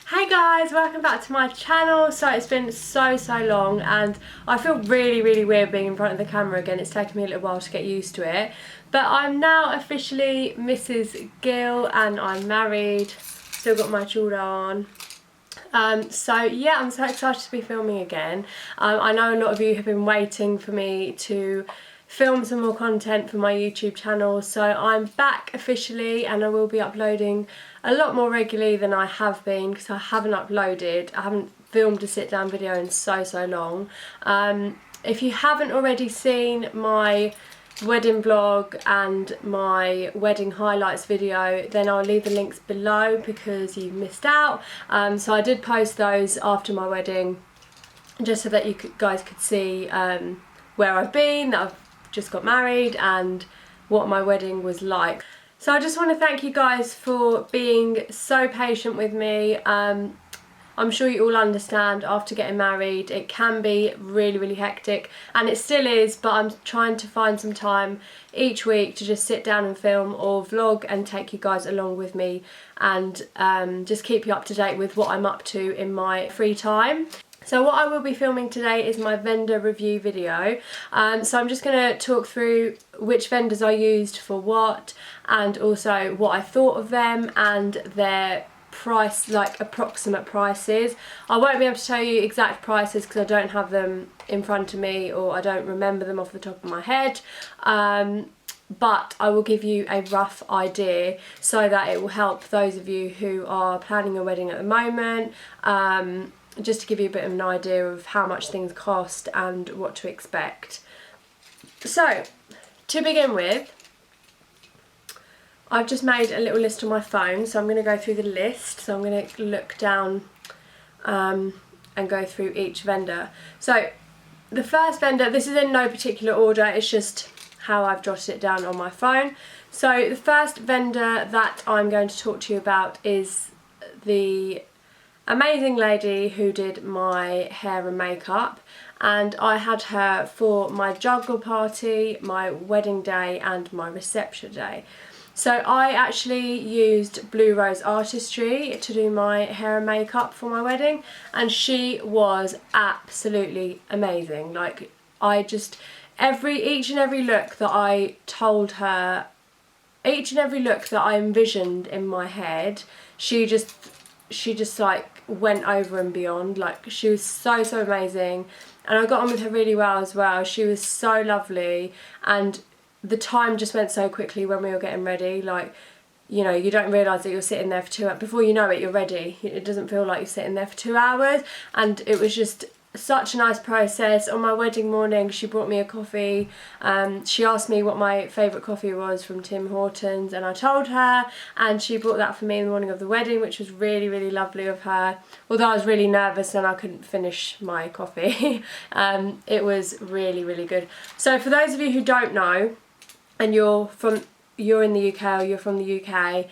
Hey guys, welcome back to my channel. So it's been so long and I feel really weird being in front of the camera again. It's taken me a little while to get used to it. But I'm now officially Mrs. Gill and I'm married. Still got my children on. So yeah, I'm so excited to be filming again. I know a lot of you have been waiting for me to film some more content for my YouTube channel, so I'm back officially and I will be uploading a lot more regularly than I have been because I haven't filmed a sit down video in so long. If you haven't already seen my wedding vlog and my wedding highlights video, then I'll leave the links below because you've missed out. So I did post those after my wedding just so that you guys could see where I've been, that I've just got married and what my wedding was like. So I just want to thank you guys for being so patient with me. I'm sure you all understand after getting married it can be really hectic, and it still is, but I'm trying to find some time each week to just sit down and film or vlog and take you guys along with me and just keep you up to date with what I'm up to in my free time. So what I will be filming today is my vendor review video. So I'm just going to talk through which vendors I used for what, and also what I thought of them and their price, like approximate prices. I won't be able to tell you exact prices because I don't have them in front of me or I don't remember them off the top of my head. But I will give you a rough idea so that it will help those of you who are planning a wedding at the moment. Just to give you a bit of an idea of how much things cost and what to expect. So, to begin with, I've just made a little list on my phone, so I'm going to go through the list. So I'm going to look down and go through each vendor. So, the first vendor, this is in no particular order, it's just how I've jotted it down on my phone. So, the first vendor that I'm going to talk to you about is the amazing lady who did my hair and makeup, and I had her for my juggle party, my wedding day and my reception day. So I actually used Blue Rose Artistry to do my hair and makeup for my wedding, and she was absolutely amazing. Like, each and every look that I told her, each and every look that I envisioned in my head, she just like went over and beyond. Like, she was so amazing, and I got on with her really well as well. She was so lovely, and the time just went so quickly when we were getting ready. Like, you know, you don't realise that you're sitting there for 2 hours. Before you know it, you're ready. It doesn't feel like you're sitting there for 2 hours, and it was just such a nice process. On my wedding morning, she brought me a coffee. She asked me what my favourite coffee was from Tim Hortons, and I told her, and she brought that for me in the morning of the wedding, which was really lovely of her. Although I was really nervous and I couldn't finish my coffee. It was really good. So for those of you who don't know, and you're in the UK or you're from the UK,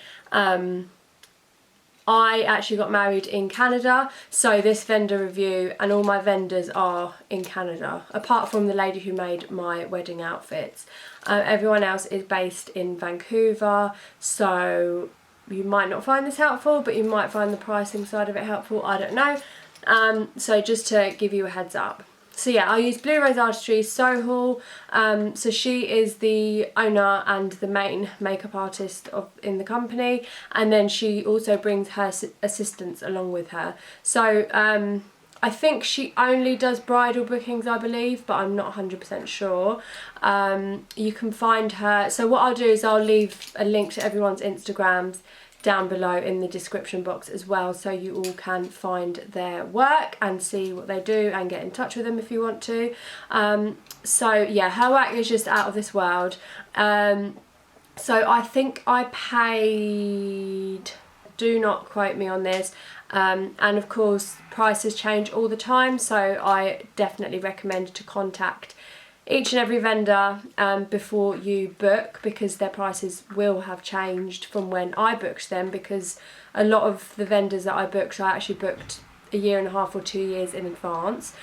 I actually got married in Canada, so this vendor review and all my vendors are in Canada, apart from the lady who made my wedding outfits. Everyone else is based in Vancouver, so you might not find this helpful, but you might find the pricing side of it helpful, I don't know. So just to give you a heads up. So yeah, I use Blue Rose Artistry, Sohal. So she is the owner and the main makeup artist in the company, and then she also brings her assistants along with her. So I think she only does bridal bookings, I believe, but I'm not 100% sure. You can find her. So what I'll do is I'll leave a link to everyone's Instagrams down below in the description box as well, so you all can find their work and see what they do and get in touch with them if you want to. So yeah, her work is just out of this world. So I think I paid, do not quote me on this, and of course prices change all the time, so I definitely recommend to contact each and every vendor before you book, because their prices will have changed from when I booked them, because a lot of the vendors that I actually booked 1.5 years or 2 years in advance.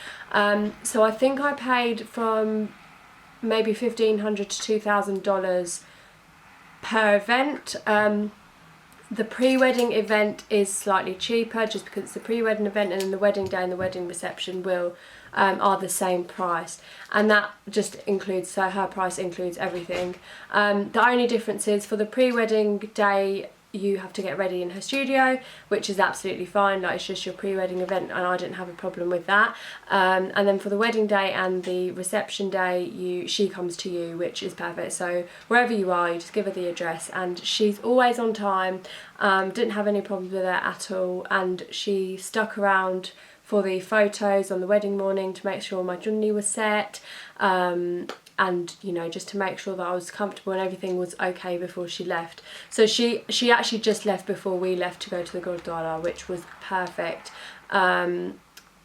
So I think I paid from maybe $1,500 to $2,000 per event. The pre-wedding event is slightly cheaper just because it's the pre-wedding event, and then the wedding day and the wedding reception are the same price, and that just includes, so her price includes everything. The only difference is for the pre-wedding day you have to get ready in her studio, which is absolutely fine, like it's just your pre-wedding event and I didn't have a problem with that. And then for the wedding day and the reception day, she comes to you, which is perfect. So wherever you are, you just give her the address and she's always on time. Didn't have any problems with her at all, and she stuck around for the photos on the wedding morning to make sure my journey was set, and you know, just to make sure that I was comfortable and everything was okay before she left. So she actually just left before we left to go to the Gurdwara, which was perfect.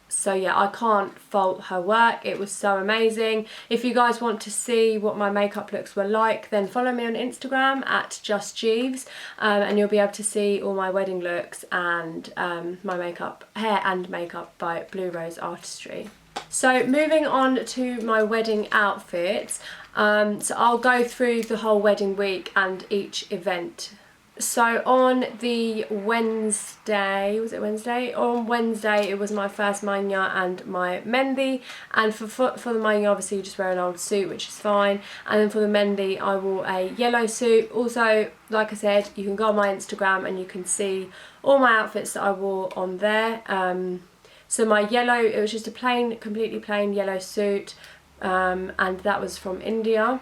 So yeah, I can't fault her work. It was so amazing. If you guys want to see what my makeup looks were like, then follow me on Instagram at Just Jeeves, and you'll be able to see all my wedding looks and my makeup, hair and makeup by Blue Rose Artistry. So moving on to my wedding outfits, so I'll go through the whole wedding week and each event. So on the Wednesday, was it Wednesday? On Wednesday it was my first manya and my mendi, and for the manya obviously you just wear an old suit, which is fine, and then for the mendi I wore a yellow suit. Also, like I said, you can go on my Instagram and you can see all my outfits that I wore on there. So my yellow, it was just a plain, completely plain yellow suit, and that was from India.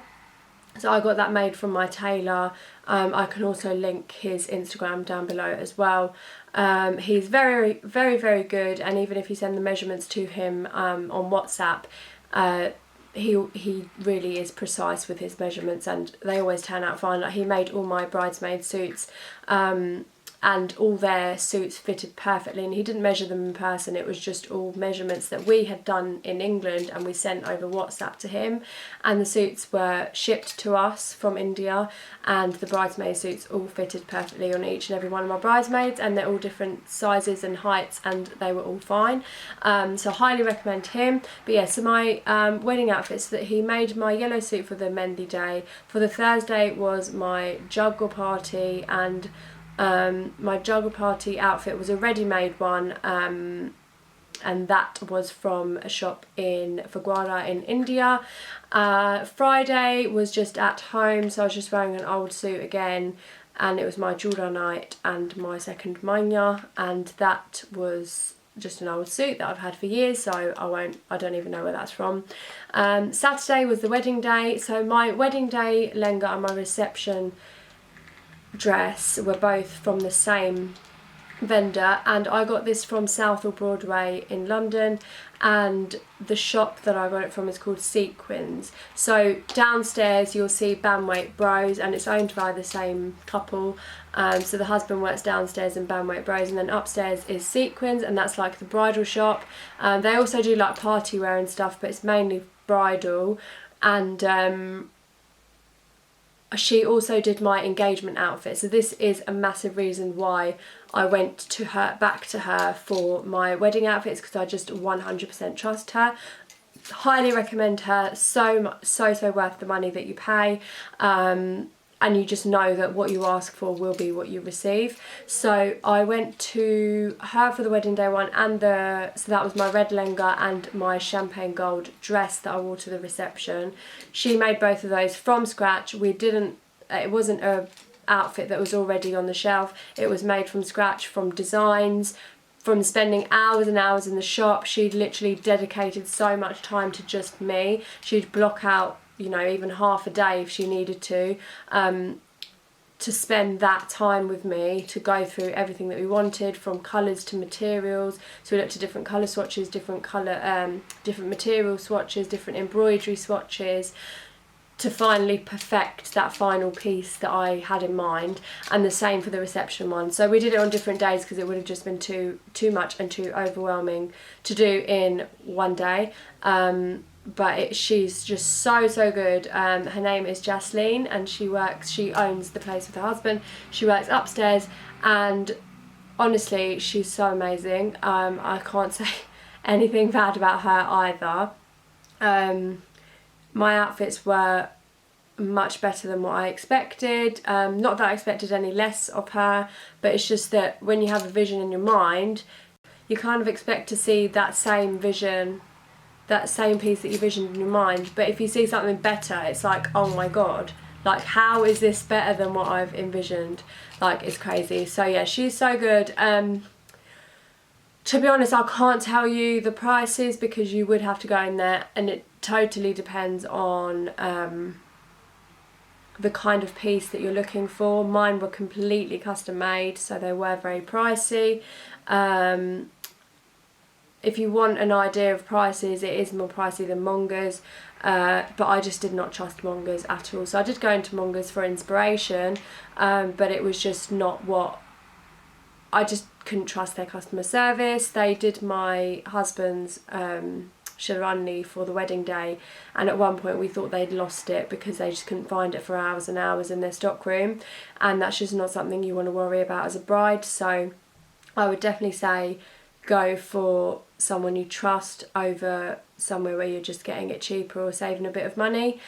So I got that made from my tailor. I can also link his Instagram down below as well. He's very, very, very good, and even if you send the measurements to him on WhatsApp, he really is precise with his measurements, and they always turn out fine. Like, he made all my bridesmaid suits, and all their suits fitted perfectly, and he didn't measure them in person. It was just all measurements that we had done in England and we sent over WhatsApp to him, and the suits were shipped to us from India, and the bridesmaid suits all fitted perfectly on each and every one of my bridesmaids, and they're all different sizes and heights, and they were all fine. So highly recommend him. But yeah, so my wedding outfits, that he made my yellow suit for the Mendi day. For the Thursday was my juggle party, and my juggle party outfit was a ready-made one, and that was from a shop in Fagwara in India. Friday was just at home, so I was just wearing an old suit again, and it was my Jura night and my second manya, and that was just an old suit that I've had for years, so I don't even know where that's from. Saturday was the wedding day, so my wedding day lehenga and my reception dress were both from the same vendor, and I got this from Southall Broadway in London, and the shop that I got it from is called Sequins. So downstairs you'll see Banwaite Bros, and it's owned by the same couple, so the husband works downstairs in Banwaite Bros, and then upstairs is Sequins, and that's like the bridal shop. They also do like party wear and stuff, but it's mainly bridal. And she also did my engagement outfit, so this is a massive reason why I went back to her for my wedding outfits, because I just 100% trust her. Highly recommend her. So much, so worth the money that you pay, and you just know that what you ask for will be what you receive. So I went to her for the wedding day one, and so that was my red lehenga and my champagne gold dress that I wore to the reception. She made both of those from scratch. It wasn't a outfit that was already on the shelf. It was made from scratch, from designs, from spending hours and hours in the shop. She'd literally dedicated so much time to just me. She'd block out, you know, even half a day if she needed to spend that time with me, to go through everything that we wanted, from colours to materials. So we looked at different colour swatches, different material swatches, different embroidery swatches, to finally perfect that final piece that I had in mind. And the same for the reception one. So we did it on different days because it would have just been too much and too overwhelming to do in one day. But she's just so good. Her name is Jasleen, and she owns the place with her husband. She works upstairs, and honestly she's so amazing. I can't say anything bad about her either. My outfits were much better than what I expected. Not that I expected any less of her, but it's just that when you have a vision in your mind, you kind of expect to see that same vision, that same piece that you visioned in your mind. But if you see something better, it's like, oh my god, like how is this better than what I've envisioned? Like, it's crazy. So yeah, she's so good. To be honest, I can't tell you the prices because you would have to go in there, and it totally depends on the kind of piece that you're looking for. Mine were completely custom made, so they were very pricey. If you want an idea of prices, it is more pricey than Mongers, but I just did not trust Mongers at all. So I did go into Mongers for inspiration, but it was just not what, I just couldn't trust their customer service. They did my husband's Sharani for the wedding day, and at one point we thought they'd lost it because they just couldn't find it for hours and hours in their stock room, and that's just not something you want to worry about as a bride. So I would definitely say go for someone you trust over somewhere where you're just getting it cheaper or saving a bit of money.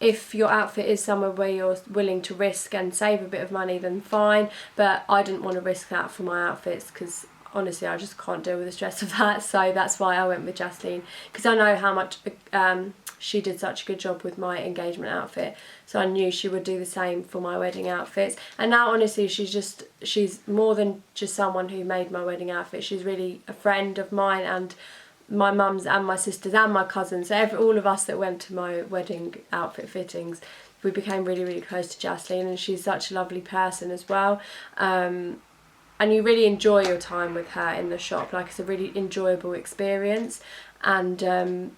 If your outfit is somewhere where you're willing to risk and save a bit of money, then fine, but I didn't want to risk that for my outfits because honestly I just can't deal with the stress of that. So that's why I went with Jasleen, because I know how much she did such a good job with my engagement outfit, so I knew she would do the same for my wedding outfits. And now honestly she's more than just someone who made my wedding outfit. She's really a friend of mine and my mum's and my sisters and my cousins. So all of us that went to my wedding outfit fittings, we became really, really close to Jasleen, and she's such a lovely person as well. And you really enjoy your time with her in the shop. Like, it's a really enjoyable experience, and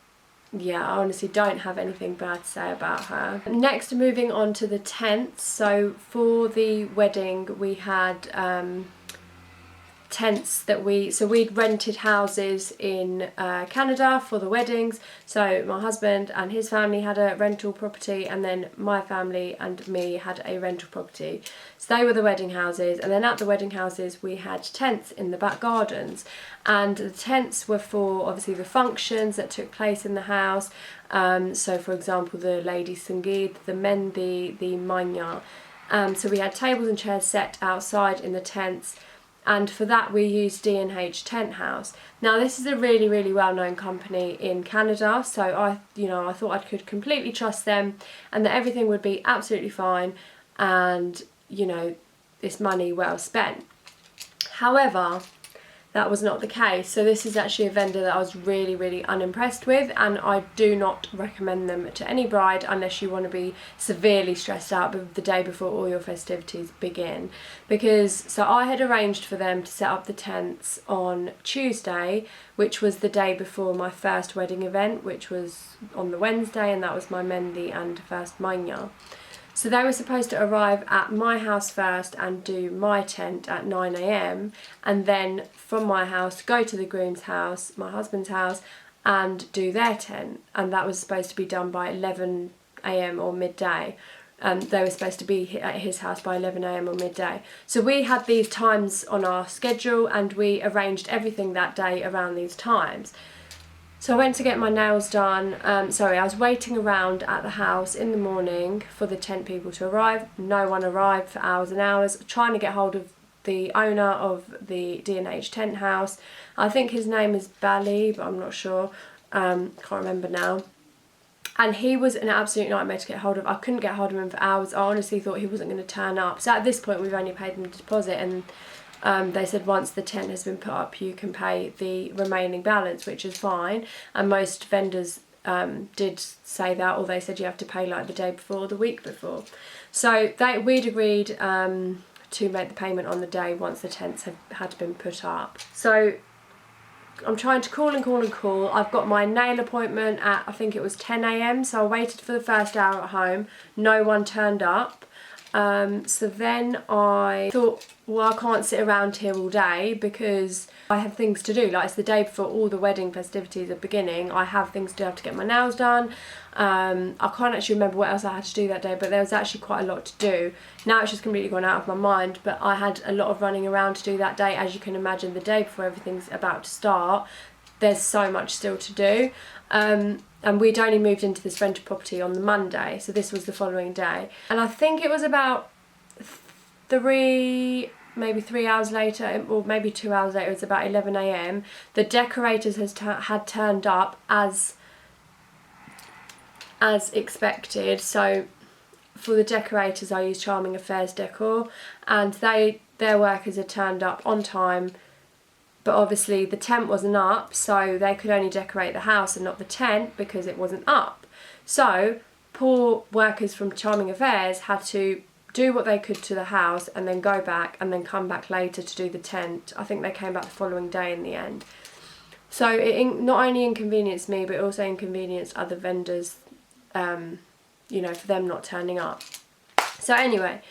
yeah, I honestly don't have anything bad to say about her. Next, moving on to the tents. So for the wedding we had tents that we'd rented houses in Canada for the weddings. So my husband and his family had a rental property, and then my family and me had a rental property. So they were the wedding houses, and then at the wedding houses we had tents in the back gardens, and the tents were for obviously the functions that took place in the house. So for example, the lady sangeet, the mendi, the manya. So we had tables and chairs set outside in the tents, and for that we used D&H Tent House. Now this is a really, really well-known company in Canada, so I thought I could completely trust them and that everything would be absolutely fine, and it's money well spent. However, that was not the case. So this is actually a vendor that I was really, really unimpressed with, and I do not recommend them to any bride unless you want to be severely stressed out the day before all your festivities begin. So I had arranged for them to set up the tents on Tuesday, which was the day before my first wedding event, which was on the Wednesday, and that was my Mendi and first Manya. So they were supposed to arrive at my house first and do my tent at 9 AM, and then from my house go to the groom's house, my husband's house, and do their tent, and that was supposed to be done by 11 AM or midday. They were supposed to be at his house by 11 AM or midday. So we had these times on our schedule, and we arranged everything that day around these times. So I went to get my nails done. I was waiting around at the house in the morning for the tent people to arrive. No one arrived for hours and hours, trying to get hold of the owner of the D&H Tent House. I think his name is Bali, but I'm not sure. Can't remember now. And he was an absolute nightmare to get hold of. I couldn't get hold of him for hours. I honestly thought he wasn't going to turn up. So at this point we've only paid him the deposit, and they said once the tent has been put up you can pay the remaining balance, which is fine, and most vendors did say that, or they said you have to pay like the day before or the week before. So we'd agreed to make the payment on the day once the tents had been put up. So I'm trying to call and call and call. I've got my nail appointment at, I think it was 10 AM, so I waited for the first hour at home. No one turned up. So then I thought, well, I can't sit around here all day because I have things to do. Like, it's the day before all the wedding festivities are beginning. I have things to do. I have to get my nails done. I can't actually remember what else I had to do that day, but there was actually quite a lot to do. Now it's just completely gone out of my mind, but I had a lot of running around to do that day. As you can imagine, the day before everything's about to start, there's so much still to do. and we'd only moved into this rented property on the Monday, so this was the following day. And I think it was about maybe 3 hours later, or maybe 2 hours later, it was about 11 AM, the decorators had turned up as expected. So for the decorators I use Charming Affairs Decor, and their workers had turned up on time, but obviously the tent wasn't up, so they could only decorate the house and not the tent because it wasn't up. So poor workers from Charming Affairs had to do what they could to the house and then go back and then come back later to do the tent. I think they came back the following day in the end. So it not only inconvenienced me, but also inconvenienced other vendors, you know, for them not turning up. So anyway,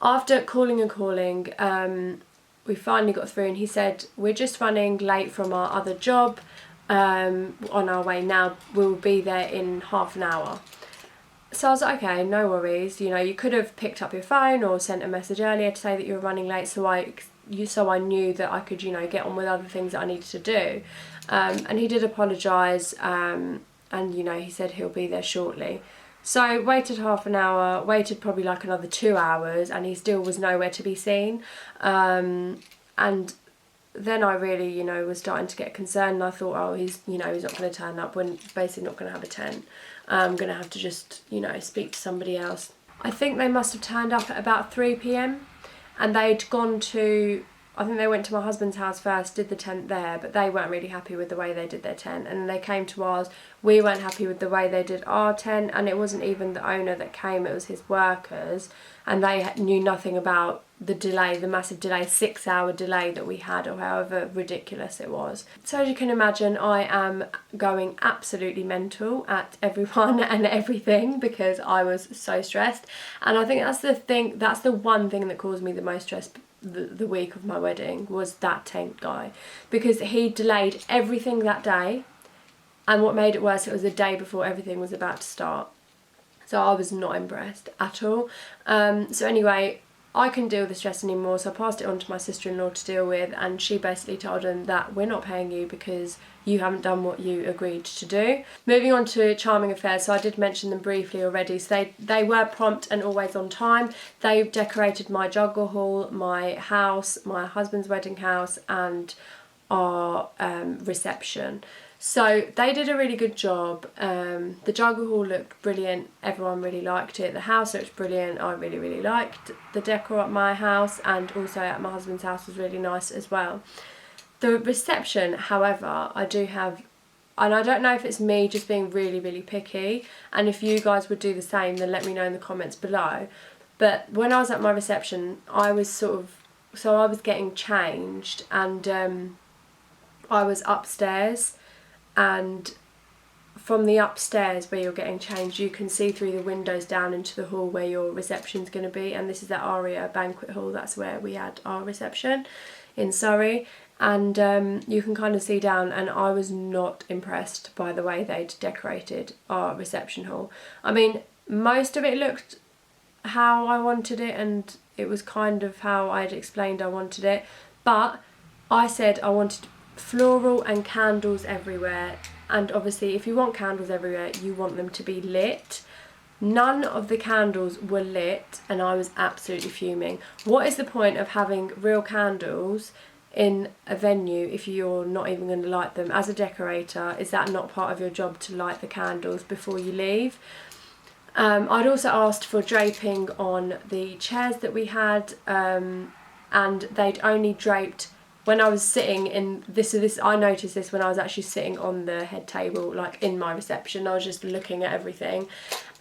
after calling and calling, we finally got through, and he said, we're just running late from our other job, on our way now, we'll be there in half an hour. So I was like, okay, no worries. You know, you could have picked up your phone or sent a message earlier to say that you were running late, so I knew that I could, you know, get on with other things that I needed to do. And he did apologise, and you know, he said he'll be there shortly. So waited half an hour, waited probably like another 2 hours, and he still was nowhere to be seen. And then I really, you know, was starting to get concerned, and I thought, oh, he's not going to turn up, we're basically not going to have a tent. I'm going to have to just, you know, speak to somebody else. I think they must have turned up at about 3 PM, and they'd gone to, I think they went to my husband's house first, did the tent there, but they weren't really happy with the way they did their tent, and they came to ours. We weren't happy with the way they did our tent, and it wasn't even the owner that came, it was his workers, and they knew nothing about the delay, the massive delay, 6-hour delay that we had, or however ridiculous it was. So as you can imagine, I am going absolutely mental at everyone and everything because I was so stressed, and I think that's the one thing that caused me the most stress the week of my wedding, was that tent guy, because he delayed everything that day, and what made it worse, it was the day before everything was about to start. So I was not impressed at all. So anyway, I couldn't deal with the stress anymore, so I passed it on to my sister-in-law to deal with, and she basically told him that we're not paying you because you haven't done what you agreed to do. Moving on to Charming Affairs, so I did mention them briefly already. So they were prompt and always on time. They decorated my juggle hall, my house, my husband's wedding house, and our reception. So they did a really good job. The juggle hall looked brilliant, everyone really liked it. The house looked brilliant, I really, really liked the decor at my house, and also at my husband's house was really nice as well. The reception, however, I do have, and I don't know if it's me just being really, really picky, and if you guys would do the same, then let me know in the comments below. But when I was at my reception, I was I was getting changed, and I was upstairs, and from the upstairs where you're getting changed, you can see through the windows down into the hall where your reception's going to be, and this is that Aria banquet hall, that's where we had our reception in Surrey, and you can kind of see down, and I was not impressed by the way they'd decorated our reception hall. I mean, most of it looked how I wanted it, and it was kind of how I'd explained I wanted it, but I said I wanted floral and candles everywhere, and obviously if you want candles everywhere, you want them to be lit. None of the candles were lit, and I was absolutely fuming. What is the point of having real candles in a venue if you're not even going to light them? As a decorator, is that not part of your job to light the candles before you leave? I'd also asked for draping on the chairs that we had, and they'd only draped when I was sitting in this, I noticed this when I was actually sitting on the head table, like in my reception. I was just looking at everything,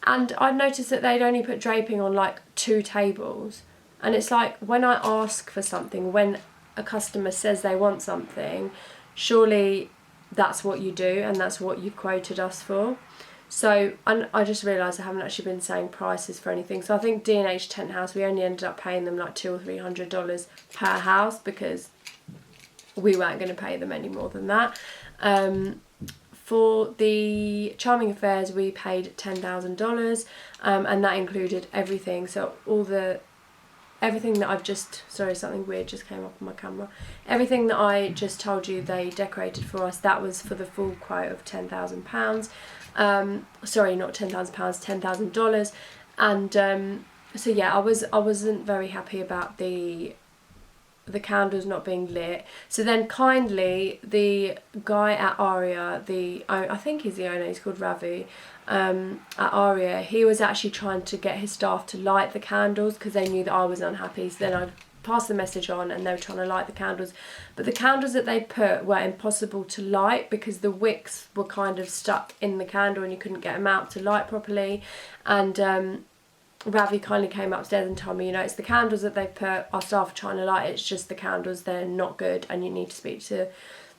and I noticed that they'd only put draping on like 2 tables. And it's like, when I ask for something, when a customer says they want something, surely that's what you do, and that's what you've quoted us for. So I just realised I haven't actually been saying prices for anything. So I think D&H Tent House, we only ended up paying them like $200 or $300 per house, because we weren't going to pay them any more than that. For the Charming Affairs, we paid $10,000, and that included everything. So everything that I've just, sorry, something weird just came up on my camera. Everything that I just told you they decorated for us, that was for the full quote of £10,000. Sorry, not £10,000, $10,000. And so yeah, I wasn't very happy about the candles not being lit. So then kindly the guy at Aria, I think he's the owner, he's called Ravi, at Aria, he was actually trying to get his staff to light the candles because they knew that I was unhappy. So then I passed the message on and they were trying to light the candles, but the candles that they put were impossible to light because the wicks were kind of stuck in the candle and you couldn't get them out to light properly. And Ravi kindly came upstairs and told me, you know, it's the candles that they've put, our staff are trying to light, it's just the candles, they're not good and you need to speak to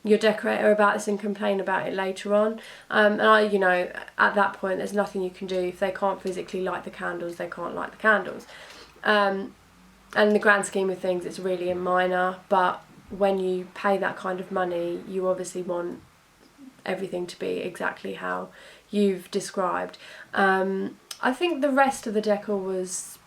your decorator about this and complain about it later on. And I, you know, at that point there's nothing you can do. If they can't physically light the candles, they can't light the candles. And in the grand scheme of things it's really a minor, but when you pay that kind of money you obviously want everything to be exactly how you've described. I think the rest of the decor was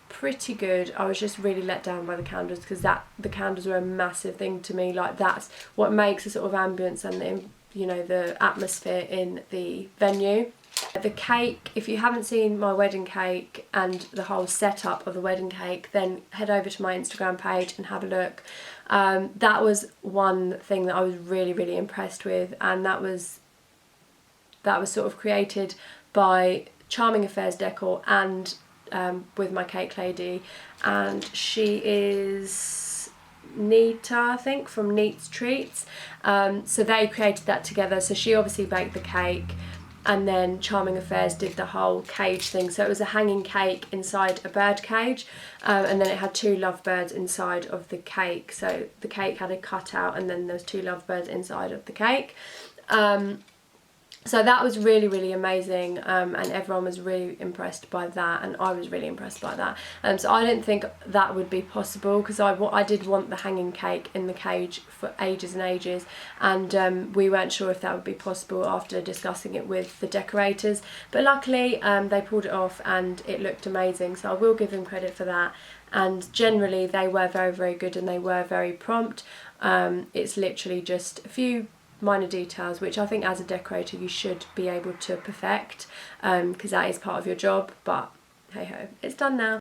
pretty good. I was just really let down by the candles because the candles were a massive thing to me. Like, that's what makes a sort of ambience and the, you know, the atmosphere in the venue. The cake, if you haven't seen my wedding cake and the whole setup of the wedding cake, then head over to my Instagram page and have a look. That was one thing that I was really, really impressed with, and that was sort of created by Charming Affairs Decor and with my cake lady, and she is Nita, I think, from Neat's Treats. So they created that together. So she obviously baked the cake and then Charming Affairs did the whole cage thing. So it was a hanging cake inside a bird cage, and then it had 2 lovebirds inside of the cake. So the cake had a cutout and then there was 2 lovebirds inside of the cake. So that was really, really amazing, and everyone was really impressed by that, and I was really impressed by that. So I didn't think that would be possible because I did want the hanging cake in the cage for ages and ages, and we weren't sure if that would be possible after discussing it with the decorators. But luckily they pulled it off and it looked amazing, so I will give them credit for that. And generally they were very, very good and they were very prompt. It's literally just a few minor details which I think as a decorator you should be able to perfect, because that is part of your job, but hey ho, it's done now.